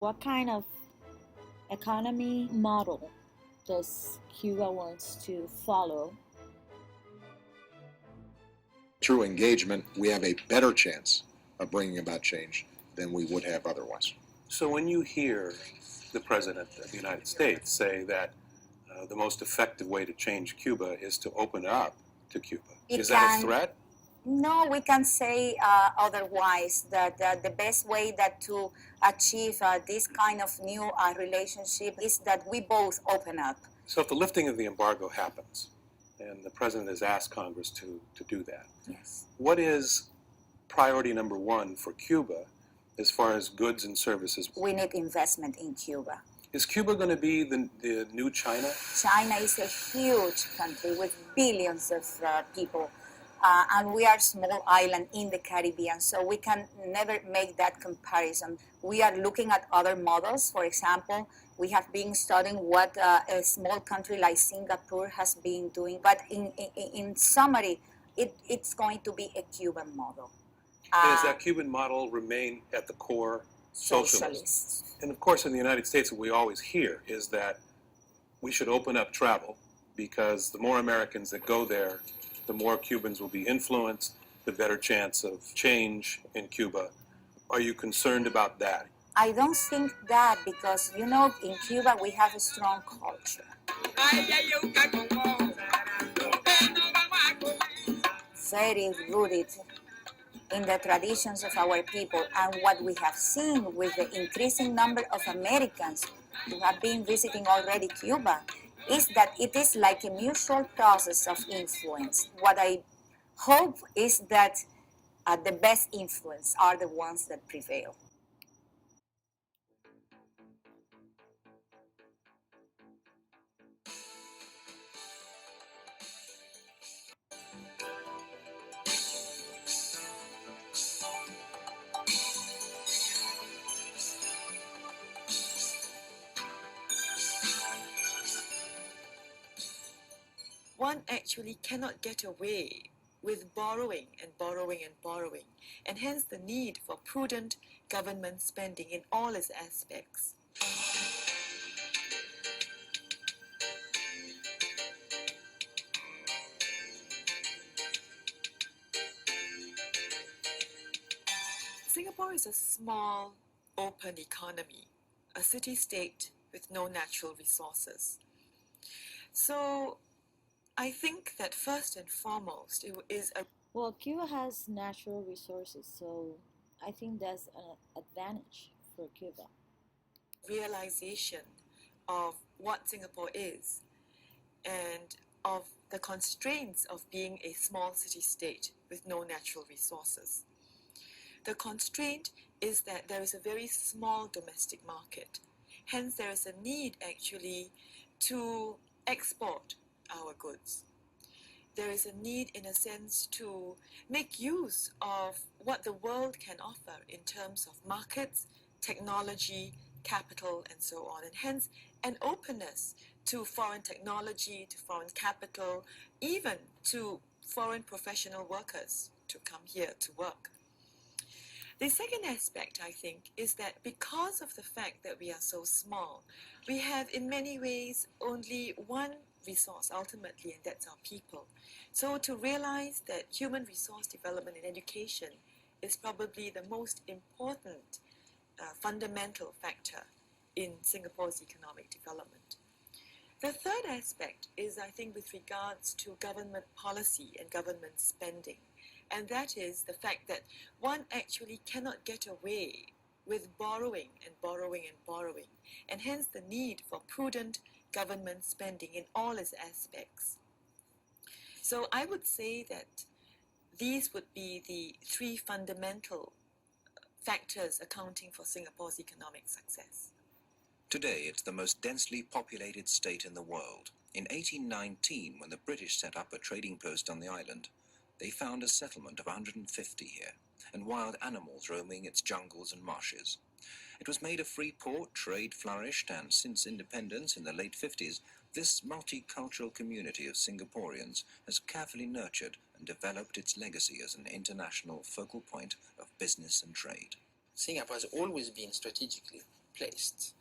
What kind of economy model does Cuba wants to follow? Through engagement, we have a better chance of bringing about change than we would have otherwise. So when you hear the President of the United States say that the most effective way to change Cuba is to open up to Cuba, is that a threat? No, we can say otherwise, that the best way that to achieve this kind of new relationship is that we both open up. So if the lifting of the embargo happens, and the President has asked Congress to do that, Yes. what is priority number one for Cuba as far as goods and services? We need investment in Cuba. Is Cuba going to be the new China? China is a huge country with billions of people. And we are a small island in the Caribbean, so we can never make that comparison. We are looking at other models. For example, we have been studying what a small country like Singapore has been doing. But in summary, it's going to be a Cuban model. And does that Cuban model remain at the core socialist? And of course, in the United States, what we always hear is that we should open up travel because the more Americans that go there, the more Cubans will be influenced, the better chance of change in Cuba. Are you concerned about that? I don't think that because, you know, in Cuba we have a strong culture. Very rooted in the traditions of our people, and what we have seen with the increasing number of Americans who have been visiting already Cuba is that it is like a mutual process of influence. What I hope is that the best influence are the ones that prevail. One actually cannot get away with borrowing and borrowing and borrowing, and hence the need for prudent government spending in all its aspects. Singapore is a small, open economy, a city-state with no natural resources. So I think that first and foremost, it is a Well, Cuba has natural resources, so I think that's an advantage for Cuba. realization of what Singapore is and of the constraints of being a small city-state with no natural resources. The constraint is that there is a very small domestic market. Hence, there is a need actually to export our goods. There is a need, in a sense, to make use of what the world can offer in terms of markets, technology, capital, and so on. And hence, an openness to foreign technology, to foreign capital, even to foreign professional workers to come here to work. The second aspect, I think, is that because of the fact that we are so small, we have in many ways only one resource ultimately, and that's our people. So to realize that human resource development and education is probably the most important fundamental factor in Singapore's economic development. The third aspect is, I think, with regards to government policy and government spending. And that is the fact that one actually cannot get away with borrowing and borrowing and borrowing, and hence the need for prudent government spending in all its aspects. So I would say that these would be the three fundamental factors accounting for Singapore's economic success. Today, it's the most densely populated state in the world. In 1819, when the British set up a trading post on the island, they found a settlement of 150 here, and wild animals roaming its jungles and marshes. It was made a free port, trade flourished, and since independence in the late 50s, this multicultural community of Singaporeans has carefully nurtured and developed its legacy as an international focal point of business and trade. Singapore has always been strategically placed.